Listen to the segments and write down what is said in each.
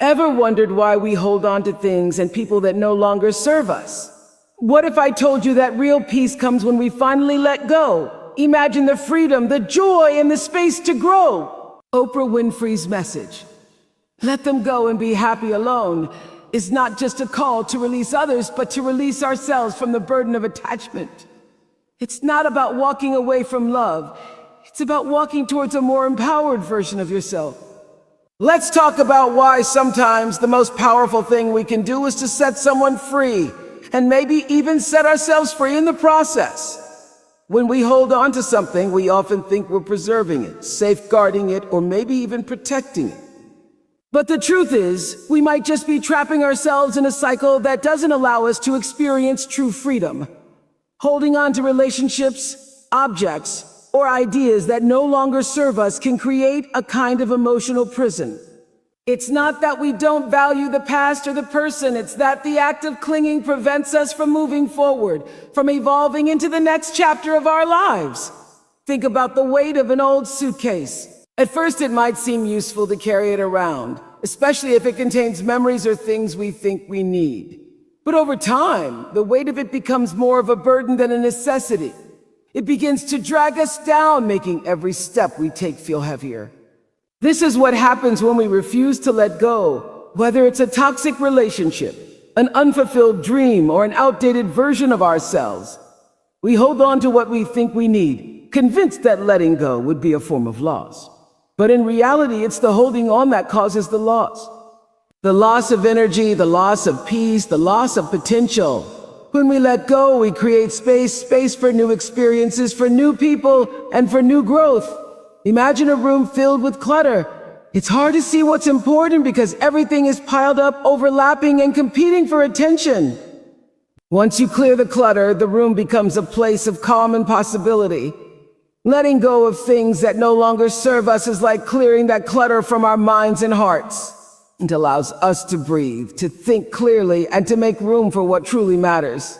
Ever wondered why we hold on to things and people that no longer serve us? What if I told you that real peace comes when we finally let go? Imagine the freedom, the joy, and the space to grow. Oprah Winfrey's message, "Let them go and be happy alone," is not just a call to release others, but to release ourselves from the burden of attachment. It's not about walking away from love. It's about walking towards a more empowered version of yourself. Let's talk about why sometimes the most powerful thing we can do is to set someone free, and maybe even set ourselves free in the process. When we hold on to something, we often think we're preserving it, safeguarding it, or maybe even protecting it. But the truth is, we might just be trapping ourselves in a cycle that doesn't allow us to experience true freedom. Holding on to relationships, objects, or ideas that no longer serve us can create a kind of emotional prison. It's not that we don't value the past or the person, it's that the act of clinging prevents us from moving forward, from evolving into the next chapter of our lives. Think about the weight of an old suitcase. At first, it might seem useful to carry it around, especially if it contains memories or things we think we need. But over time, the weight of it becomes more of a burden than a necessity. It begins to drag us down, making every step we take feel heavier. This is what happens when we refuse to let go, whether it's a toxic relationship, an unfulfilled dream, or an outdated version of ourselves. We hold on to what we think we need, convinced that letting go would be a form of loss. But in reality, it's the holding on that causes the loss. The loss of energy, the loss of peace, the loss of potential. When we let go, we create space for new experiences, for new people, and for new growth. Imagine a room filled with clutter. It's hard to see what's important because everything is piled up, overlapping, and competing for attention. Once you clear the clutter, the room becomes a place of calm and possibility. Letting go of things that no longer serve us is like clearing that clutter from our minds and hearts. It allows us to breathe, to think clearly, and to make room for what truly matters.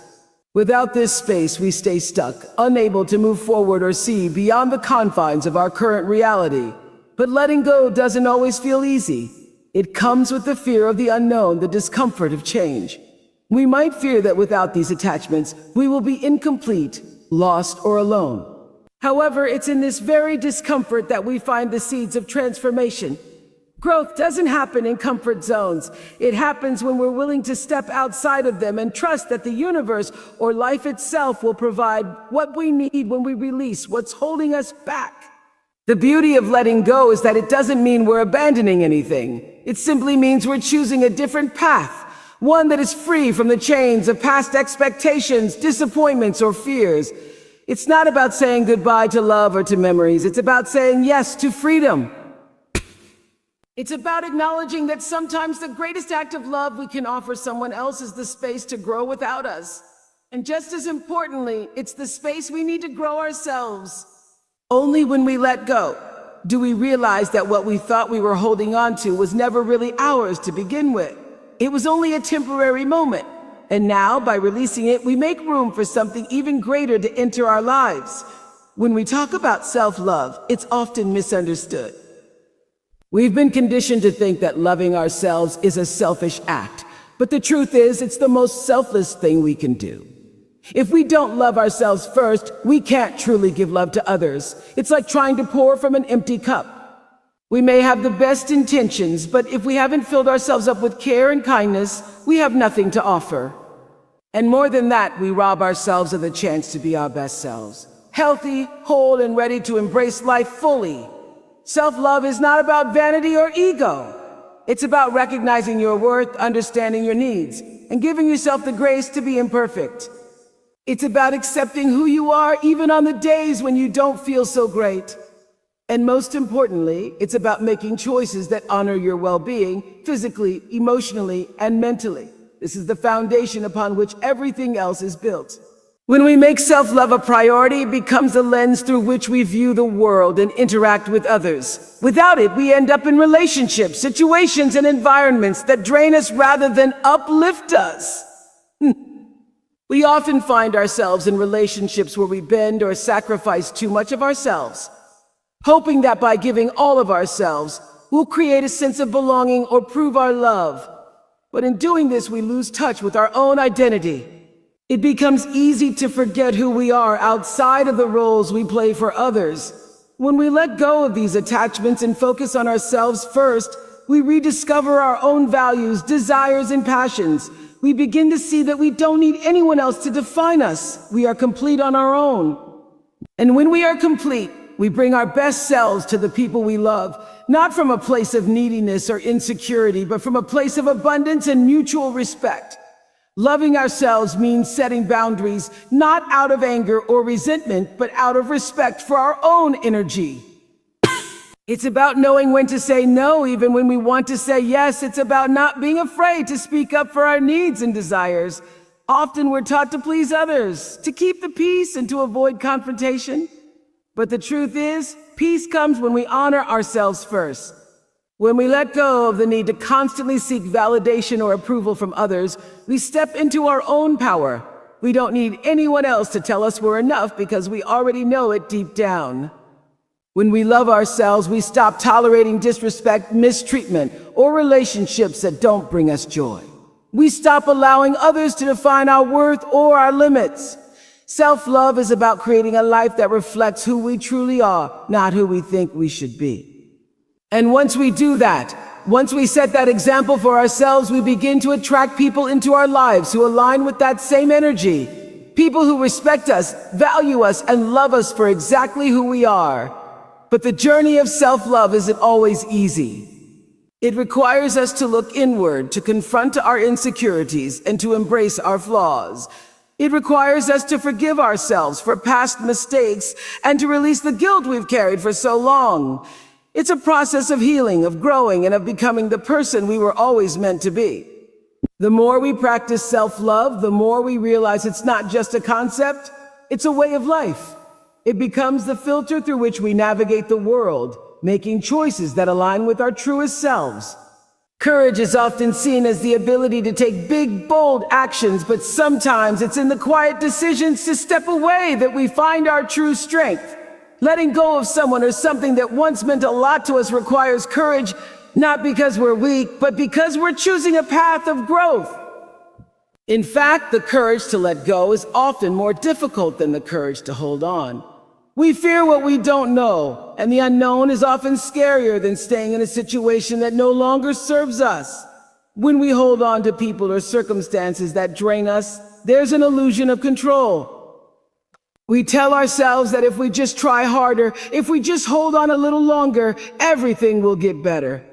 Without this space, we stay stuck, unable to move forward or see beyond the confines of our current reality. But letting go doesn't always feel easy. It comes with the fear of the unknown, the discomfort of change. We might fear that without these attachments, we will be incomplete, lost, or alone. However, it's in this very discomfort that we find the seeds of transformation. Growth doesn't happen in comfort zones. It happens when we're willing to step outside of them and trust that the universe or life itself will provide what we need when we release what's holding us back. The beauty of letting go is that it doesn't mean we're abandoning anything. It simply means we're choosing a different path, one that is free from the chains of past expectations, disappointments, or fears. It's not about saying goodbye to love or to memories. It's about saying yes to freedom. It's about acknowledging that sometimes the greatest act of love we can offer someone else is the space to grow without us. And just as importantly, it's the space we need to grow ourselves. Only when we let go do we realize that what we thought we were holding on to was never really ours to begin with. It was only a temporary moment. And now, by releasing it, we make room for something even greater to enter our lives. When we talk about self-love, it's often misunderstood. We've been conditioned to think that loving ourselves is a selfish act, but the truth is, it's the most selfless thing we can do. If we don't love ourselves first, we can't truly give love to others. It's like trying to pour from an empty cup. We may have the best intentions, but if we haven't filled ourselves up with care and kindness, we have nothing to offer. And more than that, we rob ourselves of the chance to be our best selves, healthy, whole, and ready to embrace life fully. Self-love is not about vanity or ego. It's about recognizing your worth, understanding your needs, and giving yourself the grace to be imperfect. It's about accepting who you are even on the days when you don't feel so great. And most importantly, it's about making choices that honor your well-being, physically, emotionally, and mentally. This is the foundation upon which everything else is built. When we make self-love a priority, it becomes a lens through which we view the world and interact with others. Without it, we end up in relationships, situations, and environments that drain us rather than uplift us. We often find ourselves in relationships where we bend or sacrifice too much of ourselves, hoping that by giving all of ourselves, We'll create a sense of belonging or prove our love. But in doing this, we lose touch with our own identity. It becomes easy to forget who we are outside of the roles we play for others. When we let go of these attachments and focus on ourselves first, we rediscover our own values, desires, and passions. We begin to see that we don't need anyone else to define us. We are complete on our own. And when we are complete, we bring our best selves to the people we love, not from a place of neediness or insecurity, but from a place of abundance and mutual respect. Loving ourselves means setting boundaries, not out of anger or resentment, but out of respect for our own energy. It's about knowing when to say no, even when we want to say yes. It's about not being afraid to speak up for our needs and desires. Often we're taught to please others, to keep the peace and to avoid confrontation. But the truth is, peace comes when we honor ourselves first. When we let go of the need to constantly seek validation or approval from others, we step into our own power. We don't need anyone else to tell us we're enough because we already know it deep down. When we love ourselves, we stop tolerating disrespect, mistreatment, or relationships that don't bring us joy. We stop allowing others to define our worth or our limits. Self-love is about creating a life that reflects who we truly are, not who we think we should be. And once we do that, once we set that example for ourselves, we begin to attract people into our lives who align with that same energy. People who respect us, value us, and love us for exactly who we are. But the journey of self-love isn't always easy. It requires us to look inward, to confront our insecurities, and to embrace our flaws. It requires us to forgive ourselves for past mistakes and to release the guilt we've carried for so long. It's a process of healing, of growing, and of becoming the person we were always meant to be. The more we practice self-love, the more we realize it's not just a concept, it's a way of life. It becomes the filter through which we navigate the world, making choices that align with our truest selves. Courage is often seen as the ability to take big, bold actions, but sometimes it's in the quiet decisions to step away that we find our true strength. Letting go of someone or something that once meant a lot to us requires courage, not because we're weak, but because we're choosing a path of growth. In fact, the courage to let go is often more difficult than the courage to hold on. We fear what we don't know, and the unknown is often scarier than staying in a situation that no longer serves us. When we hold on to people or circumstances that drain us, there's an illusion of control. We tell ourselves that if we just try harder, if we just hold on a little longer, everything will get better.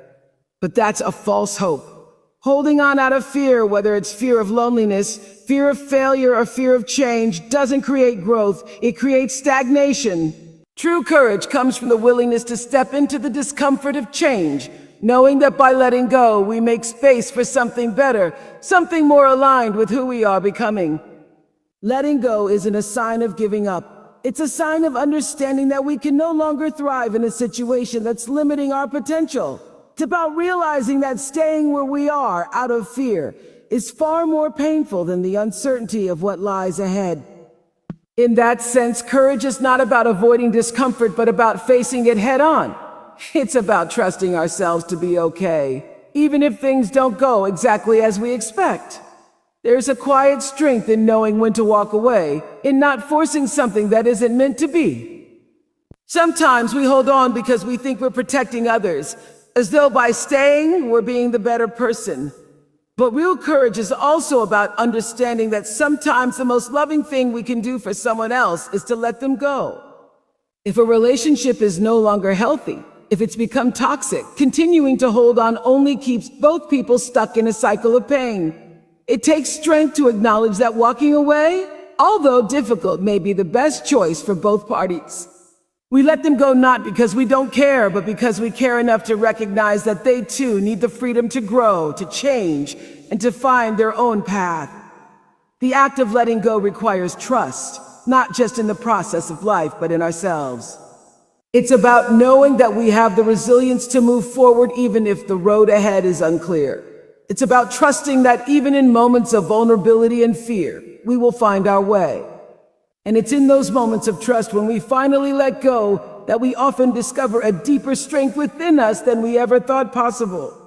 But that's a false hope. Holding on out of fear, whether it's fear of loneliness, fear of failure, or fear of change, doesn't create growth. It creates stagnation. True courage comes from the willingness to step into the discomfort of change, knowing that by letting go, we make space for something better, something more aligned with who we are becoming. Letting go isn't a sign of giving up. It's a sign of understanding that we can no longer thrive in a situation that's limiting our potential. It's about realizing that staying where we are out of fear is far more painful than the uncertainty of what lies ahead. In that sense, courage is not about avoiding discomfort, but about facing it head on. It's about trusting ourselves to be okay, even if things don't go exactly as we expect. There's a quiet strength in knowing when to walk away, in not forcing something that isn't meant to be. Sometimes we hold on because we think we're protecting others, as though by staying, we're being the better person. But real courage is also about understanding that sometimes the most loving thing we can do for someone else is to let them go. If a relationship is no longer healthy, if it's become toxic, continuing to hold on only keeps both people stuck in a cycle of pain. It takes strength to acknowledge that walking away, although difficult, may be the best choice for both parties. We let them go not because we don't care, but because we care enough to recognize that they too need the freedom to grow, to change, and to find their own path. The act of letting go requires trust, not just in the process of life, but in ourselves. It's about knowing that we have the resilience to move forward even if the road ahead is unclear. It's about trusting that even in moments of vulnerability and fear, we will find our way. And it's in those moments of trust when we finally let go that we often discover a deeper strength within us than we ever thought possible.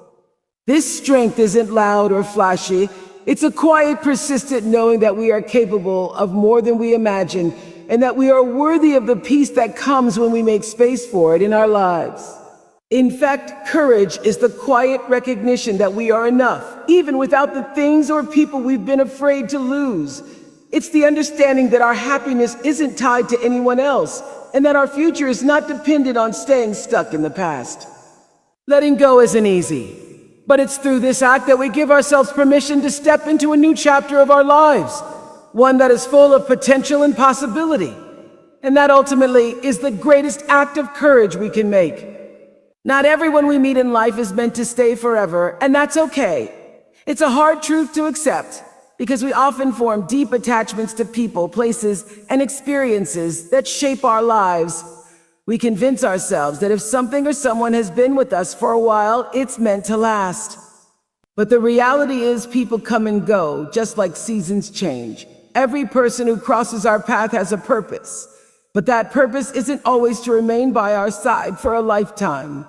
This strength isn't loud or flashy. It's a quiet, persistent knowing that we are capable of more than we imagine, and that we are worthy of the peace that comes when we make space for it in our lives. In fact, courage is the quiet recognition that we are enough, even without the things or people we've been afraid to lose. It's the understanding that our happiness isn't tied to anyone else, and that our future is not dependent on staying stuck in the past. Letting go isn't easy, but it's through this act that we give ourselves permission to step into a new chapter of our lives, one that is full of potential and possibility. And that ultimately is the greatest act of courage we can make. Not everyone we meet in life is meant to stay forever, and that's okay. It's a hard truth to accept, because we often form deep attachments to people, places, and experiences that shape our lives. We convince ourselves that if something or someone has been with us for a while, it's meant to last. But the reality is people come and go, just like seasons change. Every person who crosses our path has a purpose, but that purpose isn't always to remain by our side for a lifetime.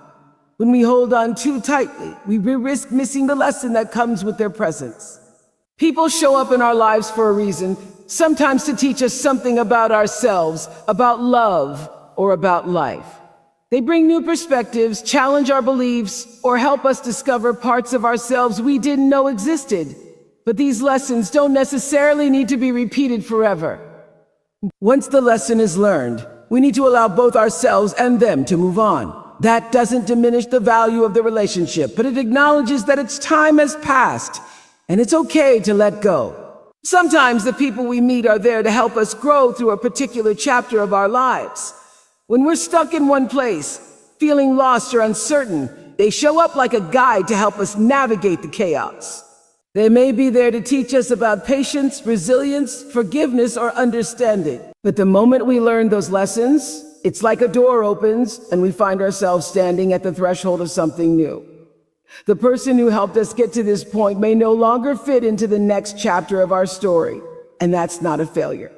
When we hold on too tightly, we risk missing the lesson that comes with their presence. People show up in our lives for a reason, sometimes to teach us something about ourselves, about love, or about life. They bring new perspectives, challenge our beliefs, or help us discover parts of ourselves we didn't know existed. But these lessons don't necessarily need to be repeated forever. Once the lesson is learned, we need to allow both ourselves and them to move on. That doesn't diminish the value of the relationship, but it acknowledges that its time has passed, and it's okay to let go. Sometimes the people we meet are there to help us grow through a particular chapter of our lives. When we're stuck in one place, feeling lost or uncertain, they show up like a guide to help us navigate the chaos. They may be there to teach us about patience, resilience, forgiveness, or understanding. But the moment we learn those lessons, it's like a door opens and we find ourselves standing at the threshold of something new. The person who helped us get to this point may no longer fit into the next chapter of our story, and that's not a failure.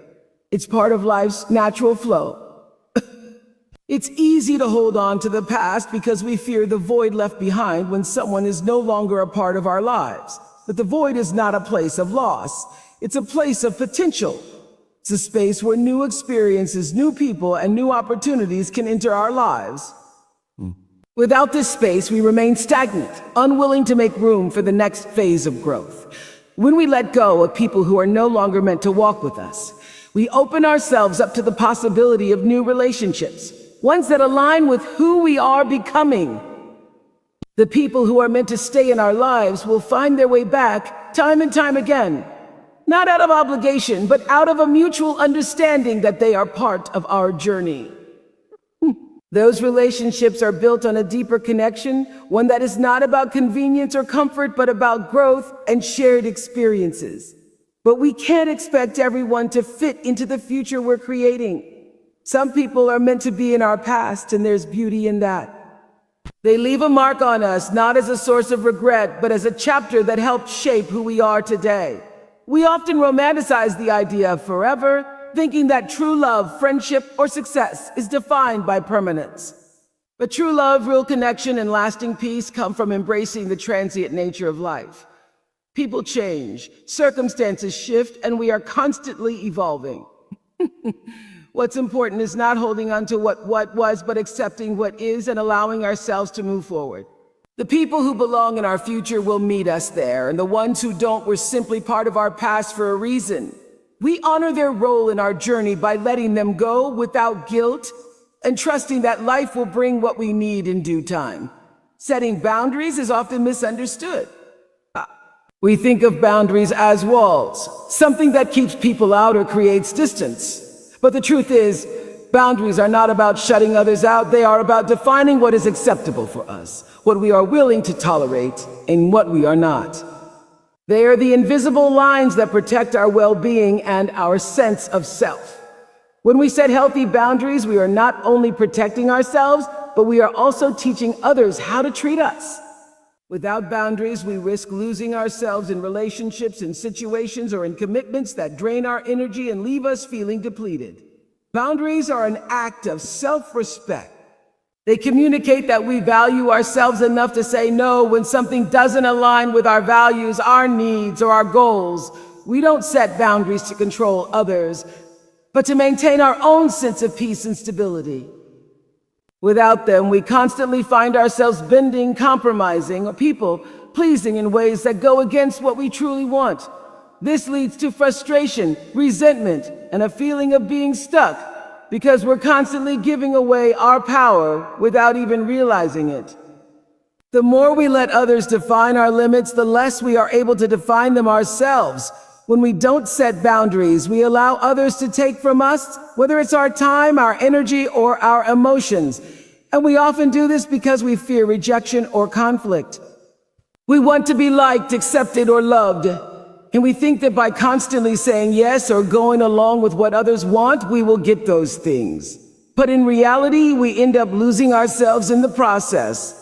It's part of life's natural flow. It's easy to hold on to the past because we fear the void left behind when someone is no longer a part of our lives. But the void is not a place of loss. It's a place of potential. It's a space where new experiences, new people, and new opportunities can enter our lives. Without this space, we remain stagnant, unwilling to make room for the next phase of growth. When we let go of people who are no longer meant to walk with us, we open ourselves up to the possibility of new relationships, ones that align with who we are becoming. The people who are meant to stay in our lives will find their way back time and time again, not out of obligation, but out of a mutual understanding that they are part of our journey. Those relationships are built on a deeper connection, one that is not about convenience or comfort, but about growth and shared experiences. But we can't expect everyone to fit into the future we're creating. Some people are meant to be in our past, and there's beauty in that. They leave a mark on us, not as a source of regret, but as a chapter that helped shape who we are today. We often romanticize the idea of forever, thinking that true love, friendship, or success is defined by permanence. But true love, real connection, and lasting peace come from embracing the transient nature of life. People change, circumstances shift, and we are constantly evolving. What's important is not holding on to what was, but accepting what is and allowing ourselves to move forward. The people who belong in our future will meet us there, and the ones who don't were simply part of our past for a reason. We honor their role in our journey by letting them go without guilt and trusting that life will bring what we need in due time. Setting boundaries is often misunderstood. We think of boundaries as walls, something that keeps people out or creates distance. But the truth is, boundaries are not about shutting others out. They are about defining what is acceptable for us, what we are willing to tolerate, and what we are not. They are the invisible lines that protect our well-being and our sense of self. When we set healthy boundaries, we are not only protecting ourselves, but we are also teaching others how to treat us. Without boundaries, we risk losing ourselves in relationships, in situations, or in commitments that drain our energy and leave us feeling depleted. Boundaries are an act of self-respect. They communicate that we value ourselves enough to say no when something doesn't align with our values, our needs, or our goals. We don't set boundaries to control others, but to maintain our own sense of peace and stability. Without them, we constantly find ourselves bending, compromising, or people-pleasing in ways that go against what we truly want. This leads to frustration, resentment, and a feeling of being stuck because we're constantly giving away our power without even realizing it. The more we let others define our limits, the less we are able to define them ourselves. When we don't set boundaries, we allow others to take from us, whether it's our time, our energy, or our emotions. And we often do this because we fear rejection or conflict. We want to be liked, accepted, or loved. And we think that by constantly saying yes or going along with what others want, we will get those things. But in reality, we end up losing ourselves in the process.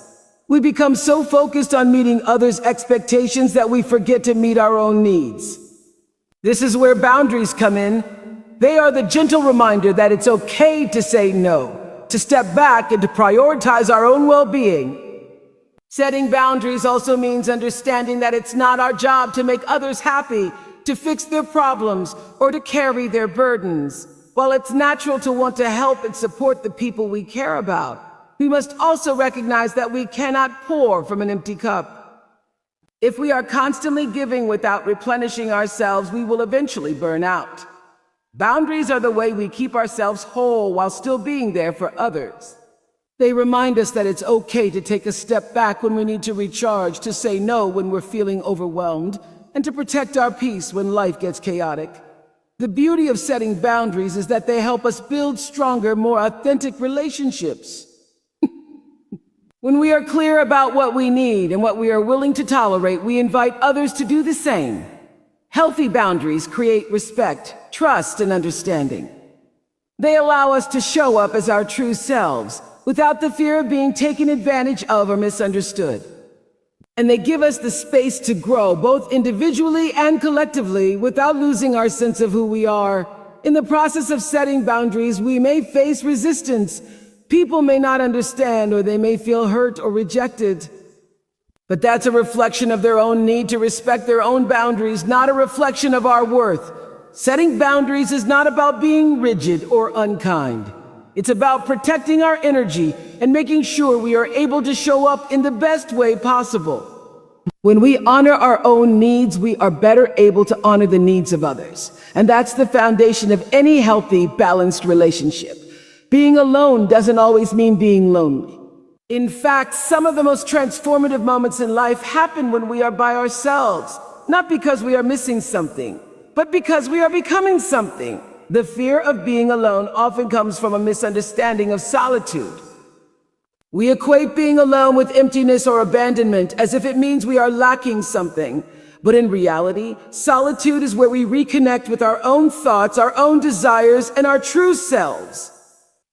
We become so focused on meeting others' expectations that we forget to meet our own needs. This is where boundaries come in. They are the gentle reminder that it's okay to say no, to step back and to prioritize our own well-being. Setting boundaries also means understanding that it's not our job to make others happy, to fix their problems, or to carry their burdens. While it's natural to want to help and support the people we care about, we must also recognize that we cannot pour from an empty cup. If we are constantly giving without replenishing ourselves, we will eventually burn out. Boundaries are the way we keep ourselves whole while still being there for others. They remind us that it's okay to take a step back when we need to recharge, to say no when we're feeling overwhelmed, and to protect our peace when life gets chaotic. The beauty of setting boundaries is that they help us build stronger, more authentic relationships. When we are clear about what we need and what we are willing to tolerate, we invite others to do the same. Healthy boundaries create respect, trust, and understanding. They allow us to show up as our true selves, without the fear of being taken advantage of or misunderstood. And they give us the space to grow, both individually and collectively, without losing our sense of who we are. In the process of setting boundaries, we may face resistance. People may not understand, or they may feel hurt or rejected. But that's a reflection of their own need to respect their own boundaries, not a reflection of our worth. Setting boundaries is not about being rigid or unkind. It's about protecting our energy and making sure we are able to show up in the best way possible. When we honor our own needs, we are better able to honor the needs of others. And that's the foundation of any healthy, balanced relationship. Being alone doesn't always mean being lonely. In fact, some of the most transformative moments in life happen when we are by ourselves, not because we are missing something, but because we are becoming something. The fear of being alone often comes from a misunderstanding of solitude. We equate being alone with emptiness or abandonment, as if it means we are lacking something. But in reality, solitude is where we reconnect with our own thoughts, our own desires, and our true selves.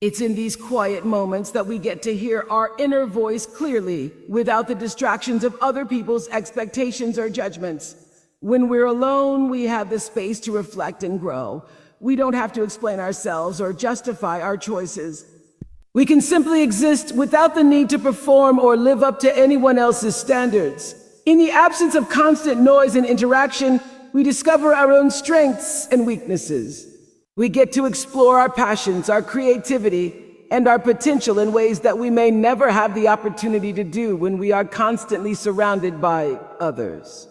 It's in these quiet moments that we get to hear our inner voice clearly, without the distractions of other people's expectations or judgments. When we're alone, we have the space to reflect and grow. We don't have to explain ourselves or justify our choices. We can simply exist without the need to perform or live up to anyone else's standards. In the absence of constant noise and interaction, we discover our own strengths and weaknesses. We get to explore our passions, our creativity, and our potential in ways that we may never have the opportunity to do when we are constantly surrounded by others.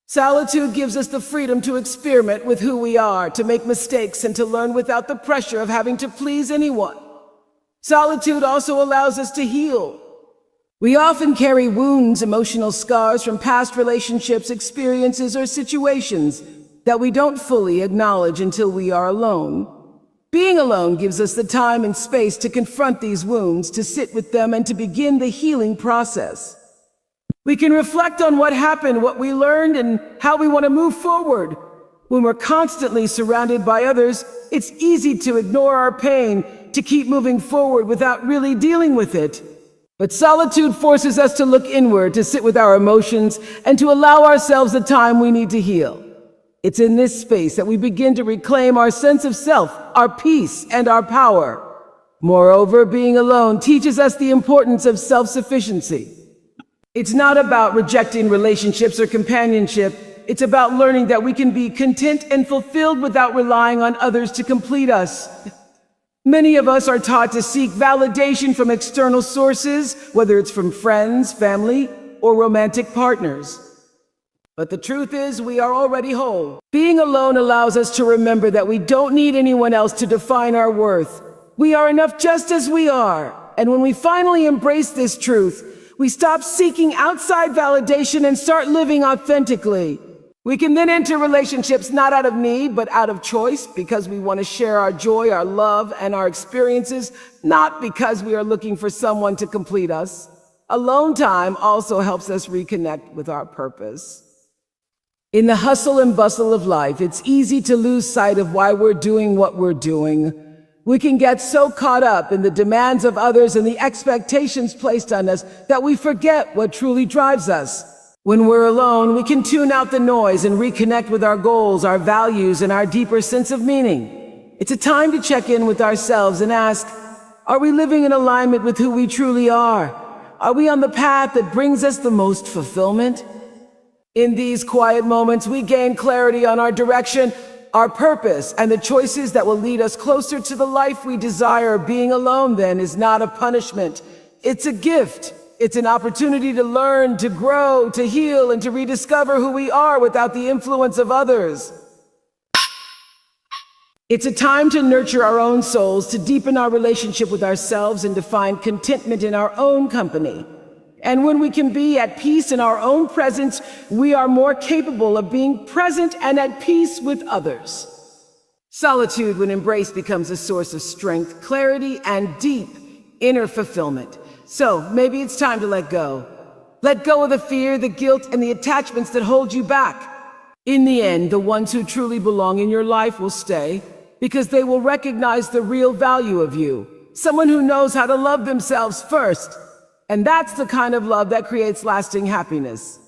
Solitude gives us the freedom to experiment with who we are, to make mistakes, and to learn without the pressure of having to please anyone. Solitude also allows us to heal. We often carry wounds, emotional scars from past relationships, experiences, or situations that we don't fully acknowledge until we are alone. Being alone gives us the time and space to confront these wounds, to sit with them, and to begin the healing process. We can reflect on what happened, what we learned, and how we want to move forward. When we're constantly surrounded by others, it's easy to ignore our pain, to keep moving forward without really dealing with it. But solitude forces us to look inward, to sit with our emotions, and to allow ourselves the time we need to heal. It's in this space that we begin to reclaim our sense of self, our peace, and our power. Moreover, being alone teaches us the importance of self-sufficiency. It's not about rejecting relationships or companionship. It's about learning that we can be content and fulfilled without relying on others to complete us. Many of us are taught to seek validation from external sources, whether it's from friends, family, or romantic partners. But the truth is, we are already whole. Being alone allows us to remember that we don't need anyone else to define our worth. We are enough just as we are. And when we finally embrace this truth, we stop seeking outside validation and start living authentically. We can then enter relationships not out of need, but out of choice, because we want to share our joy, our love, and our experiences, not because we are looking for someone to complete us. Alone time also helps us reconnect with our purpose. In the hustle and bustle of life, it's easy to lose sight of why we're doing what we're doing. We can get so caught up in the demands of others and the expectations placed on us that we forget what truly drives us. When we're alone, we can tune out the noise and reconnect with our goals, our values, and our deeper sense of meaning. It's a time to check in with ourselves and ask, are we living in alignment with who we truly are? Are we on the path that brings us the most fulfillment? In these quiet moments, we gain clarity on our direction, our purpose, and the choices that will lead us closer to the life we desire. Being alone, then, is not a punishment. It's a gift. It's an opportunity to learn, to grow, to heal, and to rediscover who we are without the influence of others. It's a time to nurture our own souls, to deepen our relationship with ourselves, and to find contentment in our own company. And when we can be at peace in our own presence, we are more capable of being present and at peace with others. Solitude, when embraced, becomes a source of strength, clarity, and deep inner fulfillment. So maybe it's time to let go. Let go of the fear, the guilt, and the attachments that hold you back. In the end, the ones who truly belong in your life will stay, because they will recognize the real value of you. Someone who knows how to love themselves first. And that's the kind of love that creates lasting happiness.